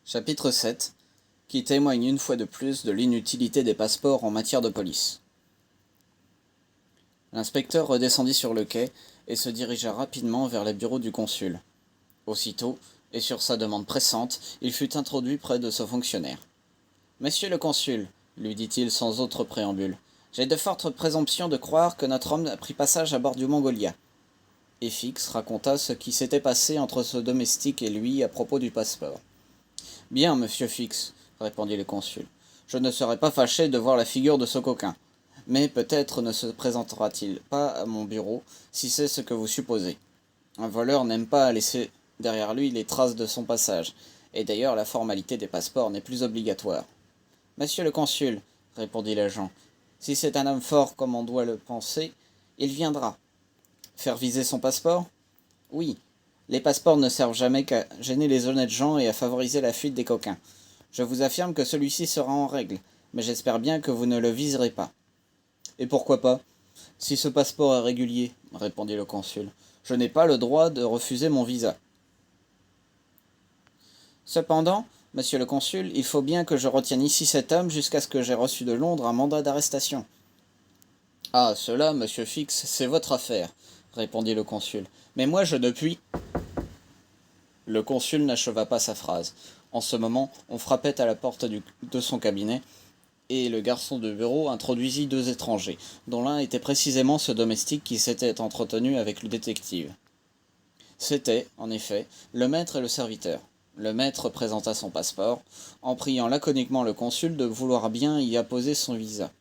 Chapitre 7 qui témoigne une fois de plus de l'inutilité des passeports en matière de police. L'inspecteur redescendit sur le quai et se dirigea rapidement vers les bureaux du consul. Aussitôt, et sur sa demande pressante, il fut introduit près de ce fonctionnaire. « Monsieur le consul, lui dit-il sans autre préambule, j'ai de fortes présomptions de croire que notre homme a pris passage à bord du Mongolia. » Et Fix raconta ce qui s'était passé entre ce domestique et lui à propos du passeport. « Bien, monsieur Fix, répondit le consul, je ne serais pas fâché de voir la figure de ce coquin. Mais peut-être ne se présentera-t-il pas à mon bureau, si c'est ce que vous supposez. Un voleur n'aime pas à laisser derrière lui les traces de son passage, et d'ailleurs la formalité des passeports n'est plus obligatoire. Monsieur le consul, répondit l'agent, si c'est un homme fort comme on doit le penser, il viendra. Faire viser son passeport? Oui. Les passeports ne servent jamais qu'à gêner les honnêtes gens et à favoriser la fuite des coquins. Je vous affirme que celui-ci sera en règle, mais j'espère bien que vous ne le viserez pas. Et pourquoi pas? Si ce passeport est régulier, répondit le consul, je n'ai pas le droit de refuser mon visa. Cependant, monsieur le consul, il faut bien que je retienne ici cet homme jusqu'à ce que j'aie reçu de Londres un mandat d'arrestation. Ah, cela, monsieur Fix, c'est votre affaire, répondit le consul. Mais moi je ne puis. Le consul n'acheva pas sa phrase. En ce moment, on frappait à la porte de son cabinet, et le garçon de bureau introduisit deux étrangers, dont l'un était précisément ce domestique qui s'était entretenu avec le détective. C'étaient, en effet, le maître et le serviteur. Le maître présenta son passeport, en priant laconiquement le consul de vouloir bien y apposer son visa.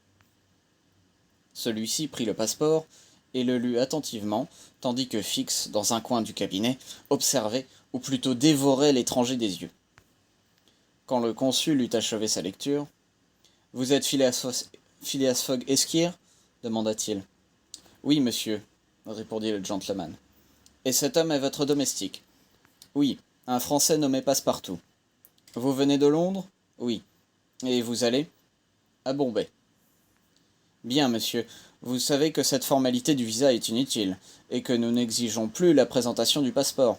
Celui-ci prit le passeport et le lut attentivement, tandis que Fix, dans un coin du cabinet, observait, ou plutôt dévorait l'étranger des yeux. Quand le consul eut achevé sa lecture, « Vous êtes Phileas Fogg Esquire » demanda-t-il. « Oui, monsieur, » répondit le gentleman. « Et cet homme est votre domestique ?»« Oui, un Français nommé Passepartout. »« Vous venez de Londres ?»« Oui. »« Et vous allez ?»« À Bombay. »« Bien, monsieur, vous savez que cette formalité du visa est inutile, et que nous n'exigeons plus la présentation du passeport. »«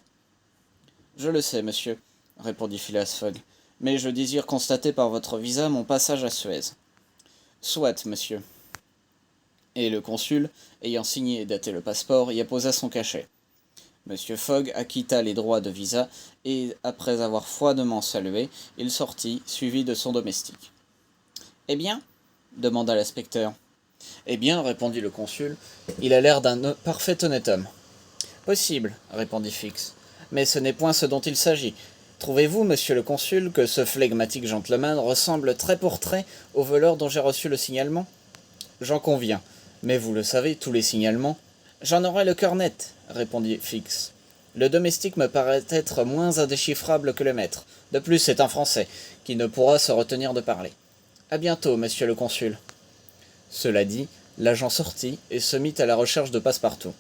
Je le sais, monsieur, » répondit Phileas Fogg, « mais je désire constater par votre visa mon passage à Suez. »« Soit, monsieur. » Et le consul, ayant signé et daté le passeport, y apposa son cachet. Monsieur Fogg acquitta les droits de visa, et, après avoir froidement salué, il sortit, suivi de son domestique. « Eh bien ?» demanda l'inspecteur. « Eh bien, répondit le consul, il a l'air d'un parfait honnête homme. »« Possible, répondit Fix, mais ce n'est point ce dont il s'agit. Trouvez-vous, monsieur le consul, que ce flegmatique gentleman ressemble trait pour trait au voleur dont j'ai reçu le signalement ? J'en conviens, mais vous le savez, tous les signalements. J'en aurais le cœur net, répondit Fix. Le domestique me paraît être moins indéchiffrable que le maître. De plus, c'est un Français, qui ne pourra se retenir de parler. À bientôt, monsieur le consul. Cela dit, l'agent sortit et se mit à la recherche de Passepartout.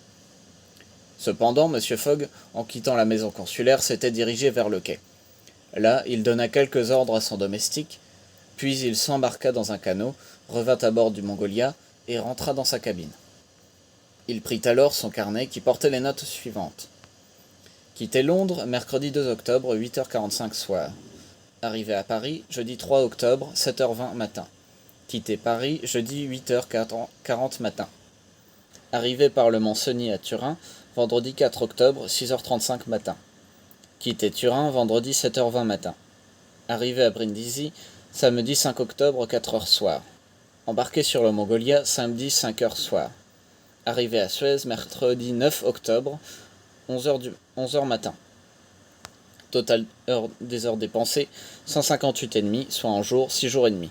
Cependant, monsieur Fogg, en quittant la maison consulaire, s'était dirigé vers le quai. Là, il donna quelques ordres à son domestique, puis il s'embarqua dans un canot, revint à bord du Mongolia et rentra dans sa cabine. Il prit alors son carnet qui portait les notes suivantes. Quitter Londres, mercredi 2 octobre, 8h45 soir. Arrivé à Paris, jeudi 3 octobre, 7h20 matin. Quitter Paris, jeudi 8h40 matin. Arrivé par le Mont-Cenis à Turin, vendredi 4 octobre, 6h35 matin. Quitter Turin, vendredi 7h20 matin. Arrivé à Brindisi, samedi 5 octobre, 4h soir. Embarqué sur le Mongolia, samedi 5h soir. Arrivé à Suez, mercredi 9 octobre, 11h matin. Total des heures dépensées, 158,5, soit en jour, 6 jours et demi.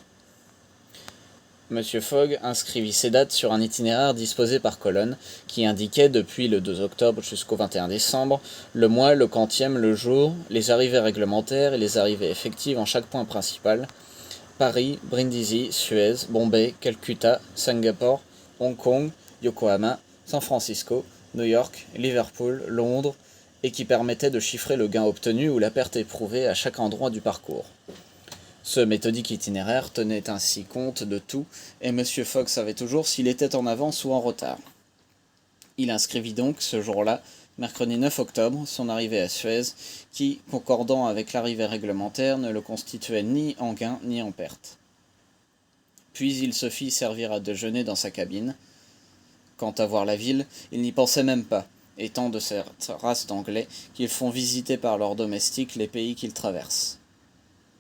Monsieur Fogg inscrivit ces dates sur un itinéraire disposé par colonne, qui indiquait, depuis le 2 octobre jusqu'au 21 décembre, le mois, le quantième, le jour, les arrivées réglementaires et les arrivées effectives en chaque point principal, Paris, Brindisi, Suez, Bombay, Calcutta, Singapour, Hong Kong, Yokohama, San Francisco, New York, Liverpool, Londres, et qui permettait de chiffrer le gain obtenu ou la perte éprouvée à chaque endroit du parcours. Ce méthodique itinéraire tenait ainsi compte de tout, et M. Fogg savait toujours s'il était en avance ou en retard. Il inscrivit donc, ce jour-là, Mercredi 9 octobre, son arrivée à Suez, qui, concordant avec l'arrivée réglementaire, ne le constituait ni en gain ni en perte. Puis il se fit servir à déjeuner dans sa cabine. Quant à voir la ville, il n'y pensait même pas, étant de cette race d'Anglais qu'ils font visiter par leurs domestiques les pays qu'ils traversent.